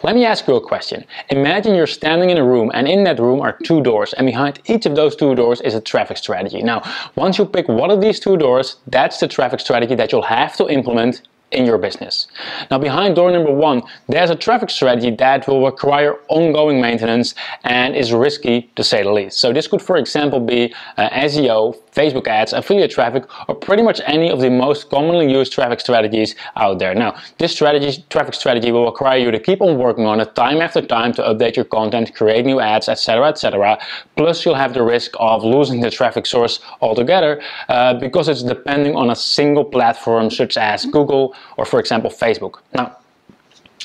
let me ask you a question. Imagine you're standing in a room, and in that room are two doors, and behind each of those two doors is a traffic strategy. Now, once you pick one of these two doors, that's the traffic strategy that you'll have to implement in your business. Now, behind door number one, there's a traffic strategy that will require ongoing maintenance and is risky to say the least. So this could, for example, be SEO, Facebook ads, affiliate traffic, or pretty much any of the most commonly used traffic strategies out there. Now, this traffic strategy will require you to keep on working on it time after time to update your content, create new ads, etc., etc. Plus, you'll have the risk of losing the traffic source altogether because it's depending on a single platform such as Google or, for example, Facebook. Now,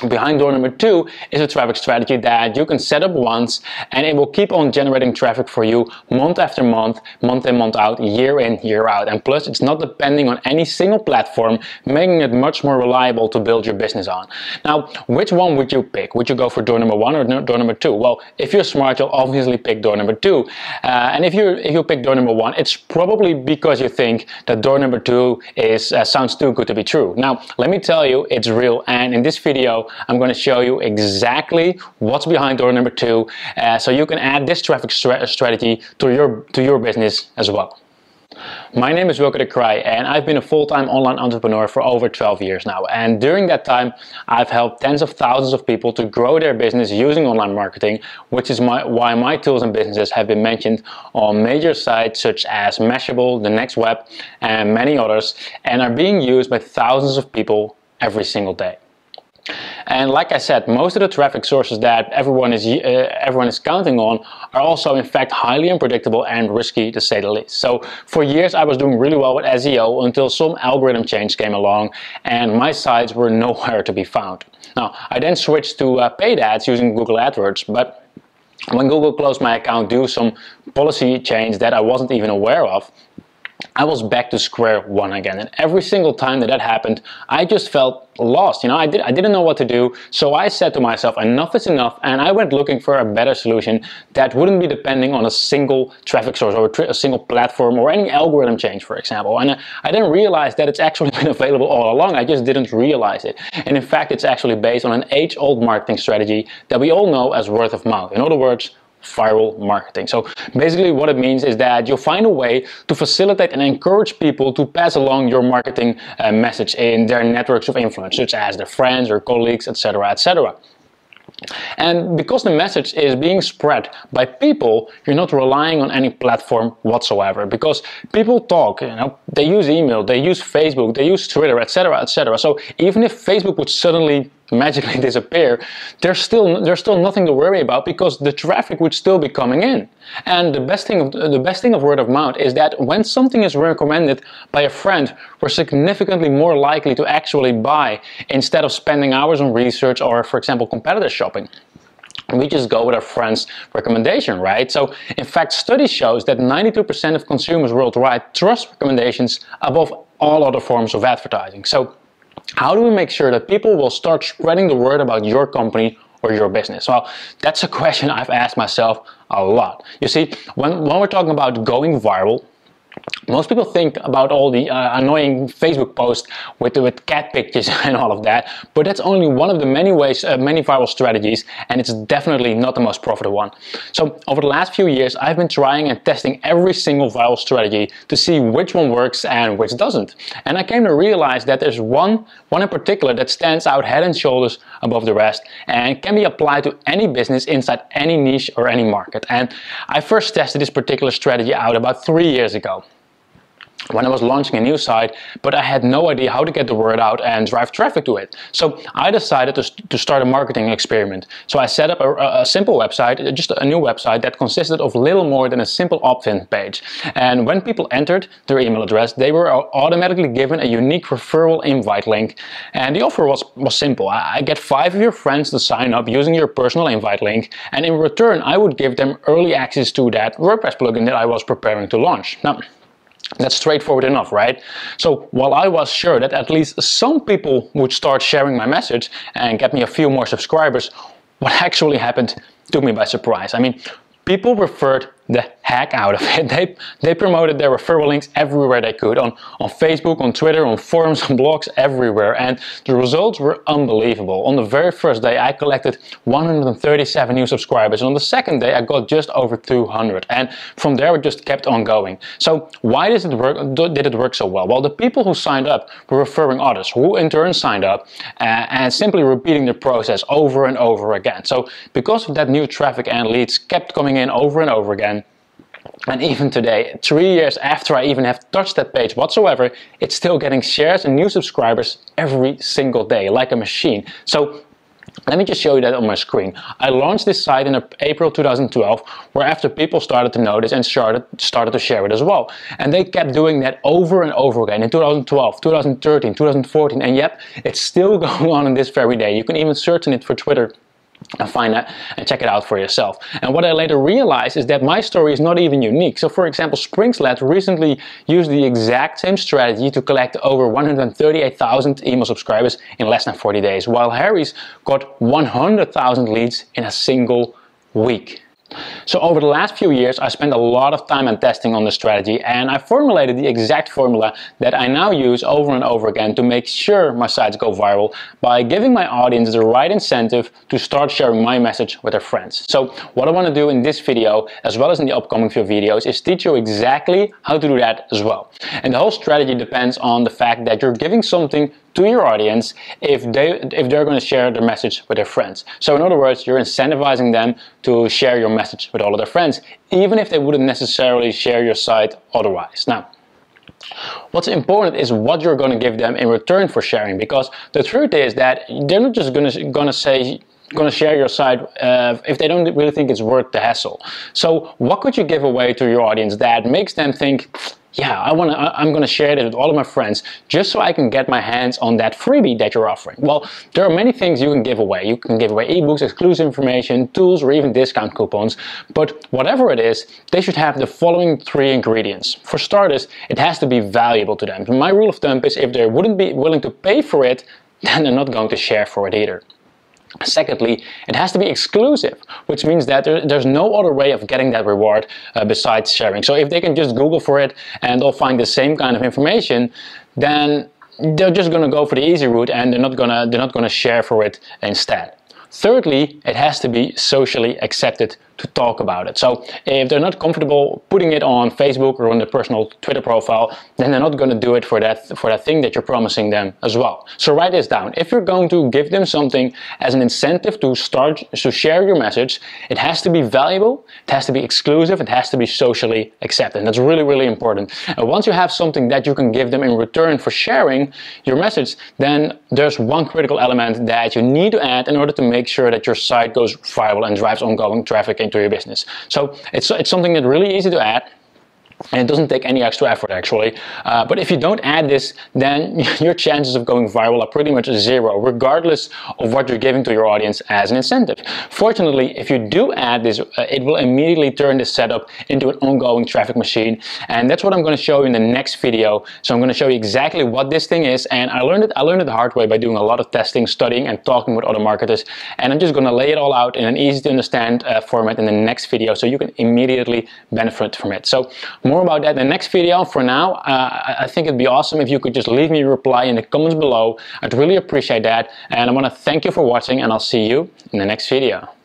behind door number two is a traffic strategy that you can set up once, and it will keep on generating traffic for you month after month, month in, month out, year in, year out. And plus, it's not depending on any single platform, making it much more reliable to build your business on. Now, which one would you pick? Would you go for door number one or door number two? Well, if you're smart, you'll obviously pick door number two. And if you pick door number one, it's probably because you think that door number two is sounds too good to be true. Now, let me tell you, it's real. And in this video, I'm going to show you exactly what's behind door number two, so you can add this traffic strategy to your business as well. My name is Wilke de Kraai, and I've been a full-time online entrepreneur for over 12 years now. And during that time, I've helped tens of thousands of people to grow their business using online marketing, which is why my tools and businesses have been mentioned on major sites such as Mashable, The Next Web, and many others, and are being used by thousands of people every single day. And like I said, most of the traffic sources that everyone is counting on are also in fact highly unpredictable and risky to say the least. So for years I was doing really well with SEO until some algorithm change came along and my sites were nowhere to be found. Now, I then switched to paid ads using Google AdWords, but when Google closed my account due to some policy change that I wasn't even aware of, I was back to square one again. And every single time that happened, I just felt lost. You know, I didn't know what to do. So I said to myself, enough is enough. And I went looking for a better solution that wouldn't be depending on a single traffic source or a single platform or any algorithm change, for example. And I didn't realize that it's actually been available all along. I just didn't realize it. And in fact, it's actually based on an age-old marketing strategy that we all know as word of mouth. In other words, viral marketing. So basically what it means is that you'll find a way to facilitate and encourage people to pass along your marketing message in their networks of influence, such as their friends or colleagues, etc., etc. And because the message is being spread by people, you're not relying on any platform whatsoever, because people talk, you know, they use email, they use Facebook, they use Twitter, etc., etc. So even if Facebook would suddenly magically disappear, there's still nothing to worry about, because the traffic would still be coming in. And the best thing of word of mouth is that when something is recommended by a friend, we're significantly more likely to actually buy instead of spending hours on research or, for example, competitor shopping. We just go with our friend's recommendation, right? So in fact, study shows that 92% of consumers worldwide trust recommendations above all other forms of advertising. So how do we make sure that people will start spreading the word about your company or your business? Well, that's a question I've asked myself a lot. You see, when we're talking about going viral, most people think about all the annoying Facebook posts with cat pictures and all of that, but that's only one of the many viral strategies, and it's definitely not the most profitable one. So over the last few years, I've been trying and testing every single viral strategy to see which one works and which doesn't. And I came to realize that there's one in particular that stands out head and shoulders above the rest and can be applied to any business inside any niche or any market. And I first tested this particular strategy out about 3 years ago, when I was launching a new site, but I had no idea how to get the word out and drive traffic to it. So I decided to start a marketing experiment. So I set up a simple website, just a new website that consisted of little more than a simple opt-in page. And when people entered their email address, they were automatically given a unique referral invite link. And the offer was simple. I get 5 of your friends to sign up using your personal invite link, and in return, I would give them early access to that WordPress plugin that I was preparing to launch. Now, that's straightforward enough, right? So while I was sure that at least some people would start sharing my message and get me a few more subscribers, what actually happened took me by surprise. I mean, people referred the heck out of it. They promoted their referral links everywhere they could, on Facebook, on Twitter, on forums, on blogs, everywhere, and the results were unbelievable. On the very first day I collected 137 new subscribers, and on the second day I got just over 200, and from there it just kept on going. So why did it work so well? Well, the people who signed up were referring others, who in turn signed up, and simply repeating the process over and over again. So because of that, new traffic and leads kept coming in over and over again. And even today, 3 years after I even have touched that page whatsoever, it's still getting shares and new subscribers every single day, like a machine. So let me just show you that on my screen. I launched this site in April 2012, where after people started to notice and started to share it as well. And they kept doing that over and over again in 2012, 2013, 2014, and yep, it's still going on this very day. You can even search on it for Twitter and find that and check it out for yourself. And what I later realized is that my story is not even unique. So for example, Springslat recently used the exact same strategy to collect over 138,000 email subscribers in less than 40 days, while Harry's got 100,000 leads in a single week. So over the last few years, I spent a lot of time and testing on the strategy, and I formulated the exact formula that I now use over and over again to make sure my sites go viral by giving my audience the right incentive to start sharing my message with their friends. So what I want to do in this video, as well as in the upcoming few videos, is teach you exactly how to do that as well. And the whole strategy depends on the fact that you're giving something to your audience if they're going to share their message with their friends. So in other words, you're incentivizing them to share your message with all of their friends, even if they wouldn't necessarily share your site otherwise. Now, what's important is what you're going to give them in return for sharing, because the truth is that they're not just going to share your site if they don't really think it's worth the hassle. So what could you give away to your audience that makes them think, yeah, I'm going to share this with all of my friends just so I can get my hands on that freebie that you're offering? Well, there are many things you can give away. You can give away ebooks, exclusive information, tools, or even discount coupons. But whatever it is, they should have the following 3 ingredients. For starters, it has to be valuable to them. My rule of thumb is if they wouldn't be willing to pay for it, then they're not going to share for it either. Secondly, it has to be exclusive, which means that there's no other way of getting that reward besides sharing. So if they can just Google for it and they'll find the same kind of information, then they're just going to go for the easy route and they're not going to share for it instead. Thirdly, it has to be socially accepted to talk about it. So if they're not comfortable putting it on Facebook or on their personal Twitter profile, then they're not going to do it for that thing that you're promising them as well. So write this down. If you're going to give them something as an incentive to share your message, it has to be valuable, it has to be exclusive, it has to be socially accepted. That's really, really important. And once you have something that you can give them in return for sharing your message, then there's one critical element that you need to add in order to make sure that your site goes viral and drives ongoing traffic into your business. So it's something that's really easy to add, and it doesn't take any extra effort actually. But if you don't add this, then your chances of going viral are pretty much zero, regardless of what you're giving to your audience as an incentive. Fortunately, if you do add this, it will immediately turn this setup into an ongoing traffic machine, and that's what I'm going to show you in the next video. So I'm going to show you exactly what this thing is, and I learned it the hard way by doing a lot of testing, studying, and talking with other marketers, and I'm just going to lay it all out in an easy to understand format in the next video, so you can immediately benefit from it. So more about that in the next video. For now, I think it'd be awesome if you could just leave me a reply in the comments below. I'd really appreciate that, and I want to thank you for watching, and I'll see you in the next video.